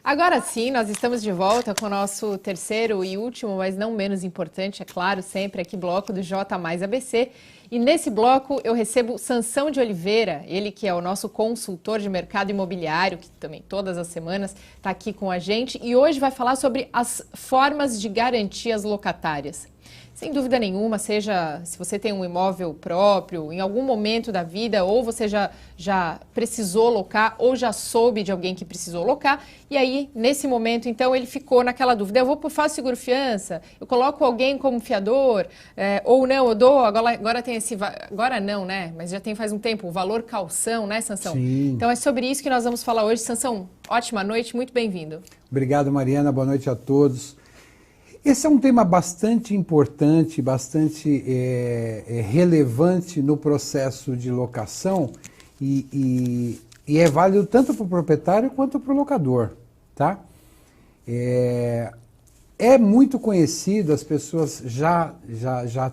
Agora sim, nós estamos de volta com o nosso terceiro e último, mas não menos importante, é claro, sempre aqui bloco do J mais ABC. E nesse bloco eu recebo Sansão de Oliveira, ele que é o nosso consultor de mercado imobiliário, que também todas as semanas está aqui com a gente, e hoje vai falar sobre as formas de garantias locatárias. Sem dúvida nenhuma, seja se você tem um imóvel próprio, em algum momento da vida, ou você já precisou locar, ou já soube de alguém que precisou locar, e aí, nesse momento, então, ele ficou naquela dúvida, faço seguro-fiança, eu coloco alguém como fiador, ou não, eu dou, agora tem agora não, né, mas já tem faz um tempo, o valor calção, né, Sansão? Sim. Então, é sobre isso que nós vamos falar hoje. Sansão, ótima noite, muito bem-vindo. Obrigado, Mariana, boa noite a todos. Esse é um tema bastante importante, bastante relevante no processo de locação e é válido tanto para o proprietário quanto para o locador, tá? É muito conhecido, as pessoas já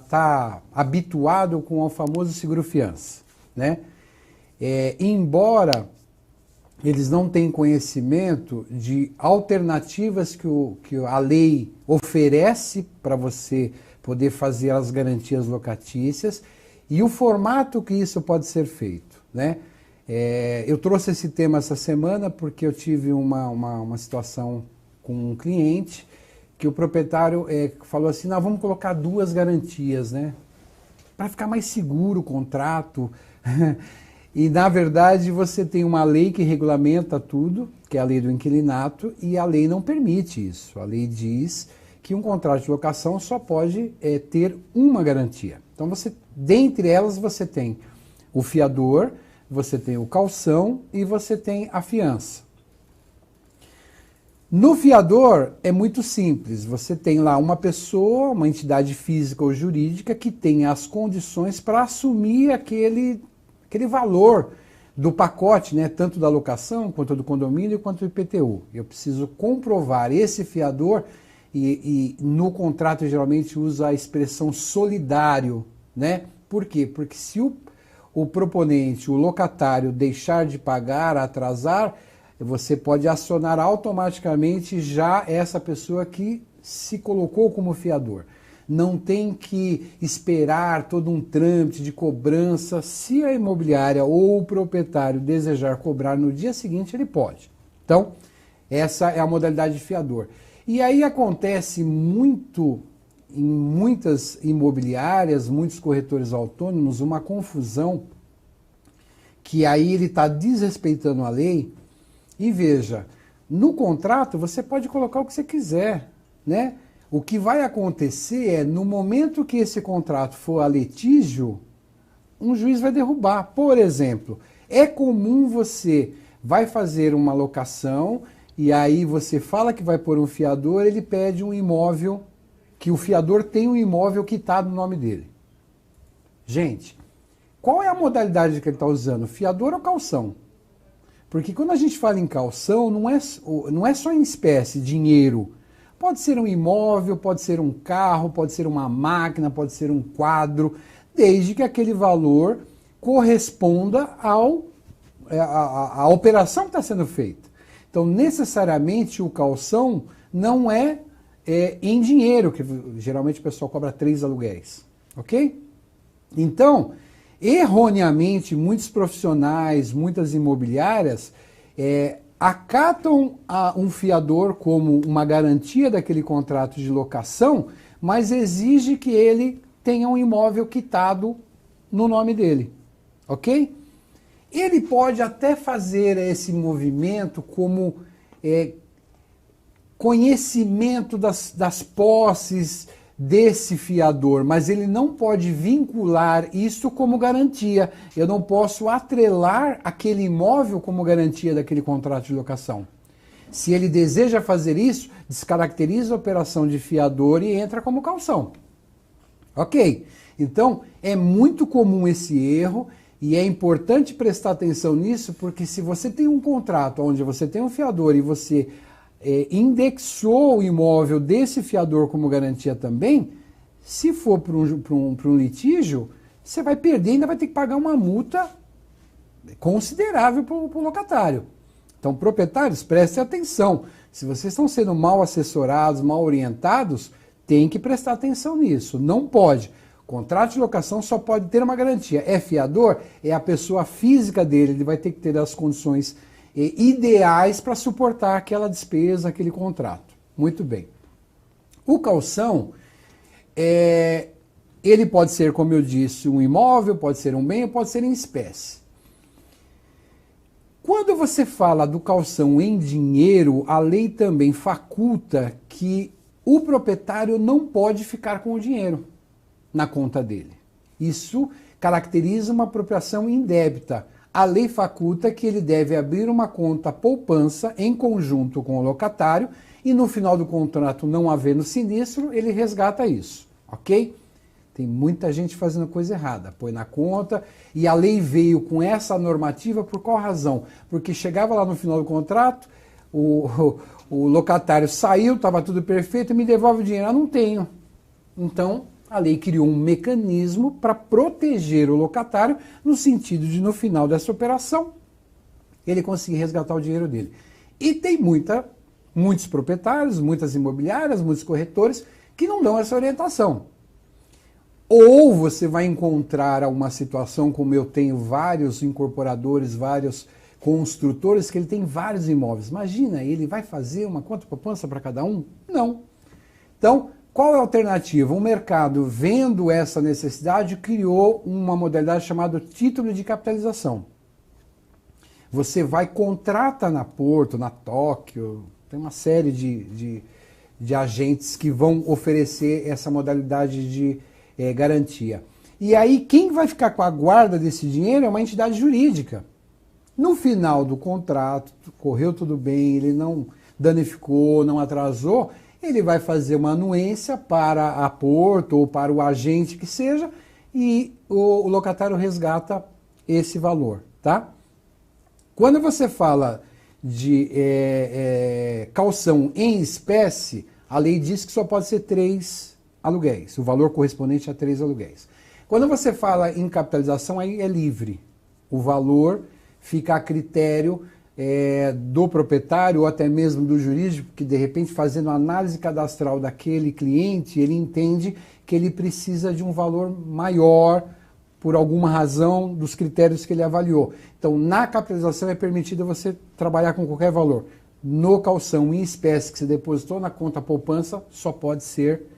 tá habituado com o famoso seguro-fiança, né? Embora eles não têm conhecimento de alternativas que a lei oferece para você poder fazer as garantias locatícias e o formato que isso pode ser feito, né? Eu trouxe esse tema essa semana porque eu tive uma situação com um cliente que o proprietário falou assim, não, vamos colocar 2 garantias, né? Para ficar mais seguro o contrato. E, na verdade, você tem uma lei que regulamenta tudo, que é a lei do inquilinato, e a lei não permite isso. A lei diz que um contrato de locação só pode ter uma garantia. Então, dentre elas, você tem o fiador, você tem o calção e você tem a fiança. No fiador, é muito simples. Você tem lá uma pessoa, uma entidade física ou jurídica, que tem as condições para assumir aquele valor do pacote, né, tanto da locação, quanto do condomínio, quanto do IPTU. Eu preciso comprovar esse fiador e no contrato geralmente usa a expressão solidário, né? Por quê? Porque se o proponente, o locatário, deixar de pagar, atrasar, você pode acionar automaticamente já essa pessoa que se colocou como fiador. Não tem que esperar todo um trâmite de cobrança. Se a imobiliária ou o proprietário desejar cobrar no dia seguinte, ele pode. Então, essa é a modalidade de fiador. E aí acontece muito, em muitas imobiliárias, muitos corretores autônomos, uma confusão que aí ele está desrespeitando a lei. E veja, no contrato você pode colocar o que você quiser, né? O que vai acontecer é, no momento que esse contrato for a litígio, um juiz vai derrubar. Por exemplo, é comum você vai fazer uma locação e aí você fala que vai pôr um fiador, ele pede um imóvel, que o fiador tem um imóvel quitado no nome dele. Gente, qual é a modalidade que ele está usando? Fiador ou calção? Porque quando a gente fala em calção, não é só em espécie, dinheiro. Pode ser um imóvel, pode ser um carro, pode ser uma máquina, pode ser um quadro, desde que aquele valor corresponda à operação que está sendo feita. Então, necessariamente, o calção não é em dinheiro, que geralmente o pessoal cobra 3 aluguéis, ok? Então, erroneamente, muitos profissionais, muitas imobiliárias acatam um fiador como uma garantia daquele contrato de locação, mas exige que ele tenha um imóvel quitado no nome dele, ok? Ele pode até fazer esse movimento como conhecimento das posses desse fiador, mas ele não pode vincular isso como garantia. Eu não posso atrelar aquele imóvel como garantia daquele contrato de locação. Se ele deseja fazer isso, descaracteriza a operação de fiador e entra como calção. Ok? Então, é muito comum esse erro e é importante prestar atenção nisso, porque se você tem um contrato onde você tem um fiador e você indexou o imóvel desse fiador como garantia também, se for para um litígio, você vai perder e ainda vai ter que pagar uma multa considerável para o locatário. Então, proprietários, prestem atenção. Se vocês estão sendo mal assessorados, mal orientados, tem que prestar atenção nisso. Não pode. Contrato de locação só pode ter uma garantia. É fiador? É a pessoa física dele. Ele vai ter que ter as condições ideais para suportar aquela despesa, aquele contrato. Muito bem. O calção, ele pode ser, como eu disse, um imóvel, pode ser um bem, pode ser em espécie. Quando você fala do calção em dinheiro, a lei também faculta que o proprietário não pode ficar com o dinheiro na conta dele. Isso caracteriza uma apropriação indébita. A lei faculta que ele deve abrir uma conta poupança em conjunto com o locatário e no final do contrato, não havendo sinistro, ele resgata isso, ok? Tem muita gente fazendo coisa errada, põe na conta e a lei veio com essa normativa por qual razão? Porque chegava lá no final do contrato, o locatário saiu, estava tudo perfeito, me devolve o dinheiro. Não tenho. Então, a lei criou um mecanismo para proteger o locatário no sentido de, no final dessa operação, ele conseguir resgatar o dinheiro dele. E tem muitos proprietários, muitas imobiliárias, muitos corretores que não dão essa orientação. Ou você vai encontrar uma situação como eu tenho vários incorporadores, vários construtores que ele tem vários imóveis. Imagina, ele vai fazer uma conta poupança para cada um? Não. Então, qual é a alternativa? O mercado, vendo essa necessidade, criou uma modalidade chamada título de capitalização. Você vai, contrata na Porto, na Tóquio, tem uma série de agentes que vão oferecer essa modalidade de garantia. E aí, quem vai ficar com a guarda desse dinheiro é uma entidade jurídica. No final do contrato, correu tudo bem, ele não danificou, não atrasou, ele vai fazer uma anuência para a Porto ou para o agente que seja e o locatário resgata esse valor, tá? Quando você fala de calção em espécie, a lei diz que só pode ser 3 aluguéis, o valor correspondente a 3 aluguéis. Quando você fala em capitalização, aí é livre. O valor fica a critério do proprietário ou até mesmo do jurídico, que de repente fazendo a análise cadastral daquele cliente, ele entende que ele precisa de um valor maior por alguma razão dos critérios que ele avaliou. Então, na capitalização é permitido você trabalhar com qualquer valor. No calção em espécie que você depositou na conta poupança, só pode ser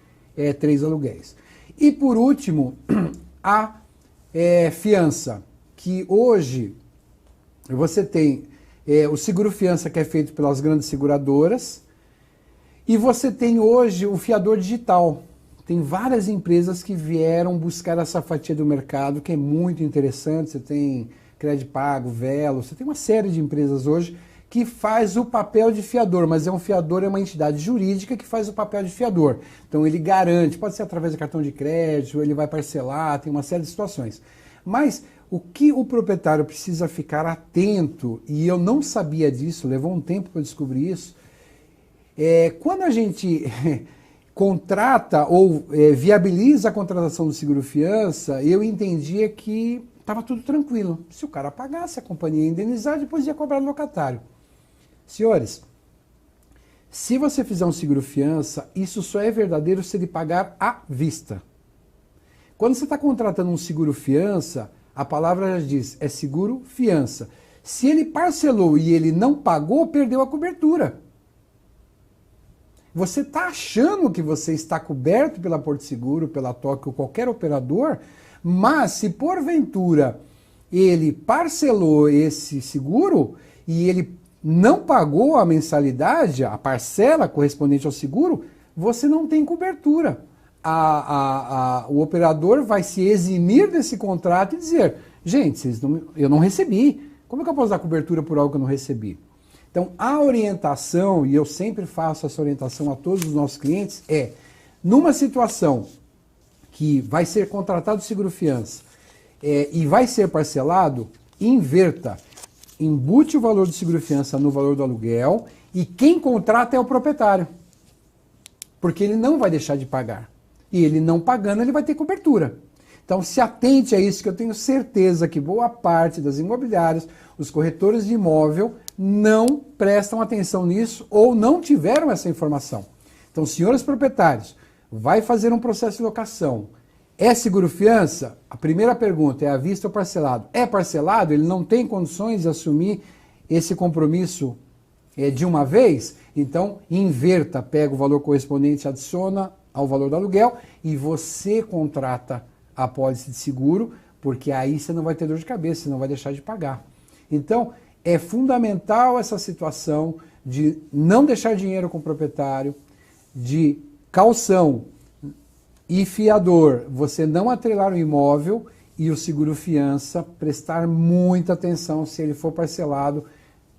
3 aluguéis. E por último, a fiança, que hoje você tem o seguro-fiança que é feito pelas grandes seguradoras e você tem hoje o fiador digital. Tem várias empresas que vieram buscar essa fatia do mercado, que é muito interessante. Você tem Crédito Pago, Velo, você tem uma série de empresas hoje que faz o papel de fiador, mas um fiador é uma entidade jurídica que faz o papel de fiador. Então ele garante, pode ser através de cartão de crédito, ele vai parcelar, tem uma série de situações. Mas o que o proprietário precisa ficar atento, e eu não sabia disso, levou um tempo para descobrir isso, quando a gente contrata ou viabiliza a contratação do seguro-fiança, eu entendia que estava tudo tranquilo. Se o cara pagasse, a companhia ia indenizar, depois ia cobrar do locatário. Senhores, se você fizer um seguro-fiança, isso só é verdadeiro se ele pagar à vista. Quando você está contratando um seguro-fiança, a palavra já diz, é seguro-fiança. Se ele parcelou e ele não pagou, perdeu a cobertura. Você está achando que você está coberto pela Porto Seguro, pela Tóquio, qualquer operador, mas se porventura ele parcelou esse seguro e ele não pagou a mensalidade, a parcela correspondente ao seguro, você não tem cobertura. O operador vai se eximir desse contrato e dizer, gente, eu não recebi. Como é que eu posso dar cobertura por algo que eu não recebi? Então, a orientação, e eu sempre faço essa orientação a todos os nossos clientes, numa situação que vai ser contratado seguro-fiança e vai ser parcelado, inverta. Embute o valor do seguro-fiança no valor do aluguel e quem contrata é o proprietário. Porque ele não vai deixar de pagar. E ele não pagando, ele vai ter cobertura. Então, se atente a isso, que eu tenho certeza que boa parte das imobiliárias, os corretores de imóvel, não prestam atenção nisso ou não tiveram essa informação. Então, senhores proprietários, vai fazer um processo de locação. É seguro-fiança? A primeira pergunta é à vista ou parcelado? É parcelado? Ele não tem condições de assumir esse compromisso de uma vez? Então, inverta, pega o valor correspondente, adiciona ao valor do aluguel e você contrata a apólice de seguro, porque aí você não vai ter dor de cabeça, você não vai deixar de pagar. Então, é fundamental essa situação de não deixar dinheiro com o proprietário, de caução e fiador, você não atrelar o imóvel e o seguro-fiança, prestar muita atenção se ele for parcelado,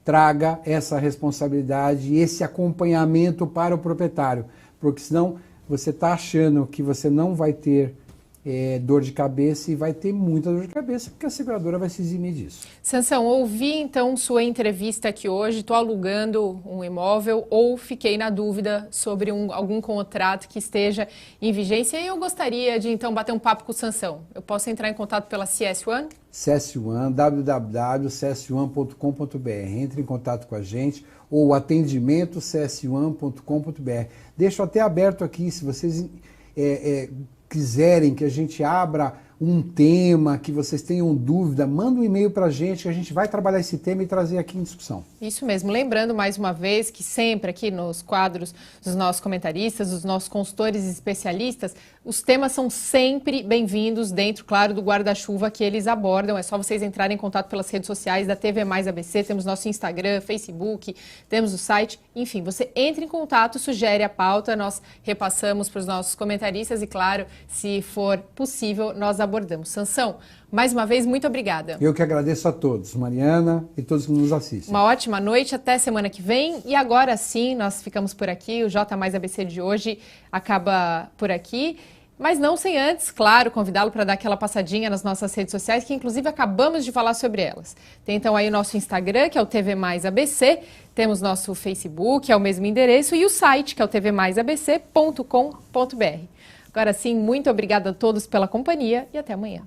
traga essa responsabilidade e esse acompanhamento para o proprietário, porque senão você está achando que você não vai ter dor de cabeça e vai ter muita dor de cabeça, porque a seguradora vai se eximir disso. Sansão, ouvi então sua entrevista aqui hoje, estou alugando um imóvel ou fiquei na dúvida sobre algum contrato que esteja em vigência e eu gostaria de então bater um papo com o Sansão. Eu posso entrar em contato pela CS1? CS1, www.cs1.com.br. Entre em contato com a gente ou atendimento cs1.com.br. Deixo até aberto aqui, se vocês quiserem que a gente abra um tema, que vocês tenham dúvida, manda um e-mail para a gente que a gente vai trabalhar esse tema e trazer aqui em discussão. Isso mesmo. Lembrando mais uma vez que sempre aqui nos quadros dos nossos comentaristas, dos nossos consultores e especialistas, os temas são sempre bem-vindos dentro, claro, do guarda-chuva que eles abordam. É só vocês entrarem em contato pelas redes sociais da TV Mais ABC, temos nosso Instagram, Facebook, temos o site. Enfim, você entra em contato, sugere a pauta, nós repassamos para os nossos comentaristas e, claro, se for possível, nós abordamos. Sansão, mais uma vez, muito obrigada. Eu que agradeço a todos, Mariana e todos que nos assistem. Uma ótima noite, até semana que vem. E agora sim, nós ficamos por aqui. O J Mais ABC de hoje acaba por aqui. Mas não sem antes, claro, convidá-lo para dar aquela passadinha nas nossas redes sociais, que inclusive acabamos de falar sobre elas. Tem então aí o nosso Instagram, que é o TV Mais ABC, temos nosso Facebook, é o mesmo endereço, e o site, que é o tvmaisabc.com.br. Agora sim, muito obrigada a todos pela companhia e até amanhã.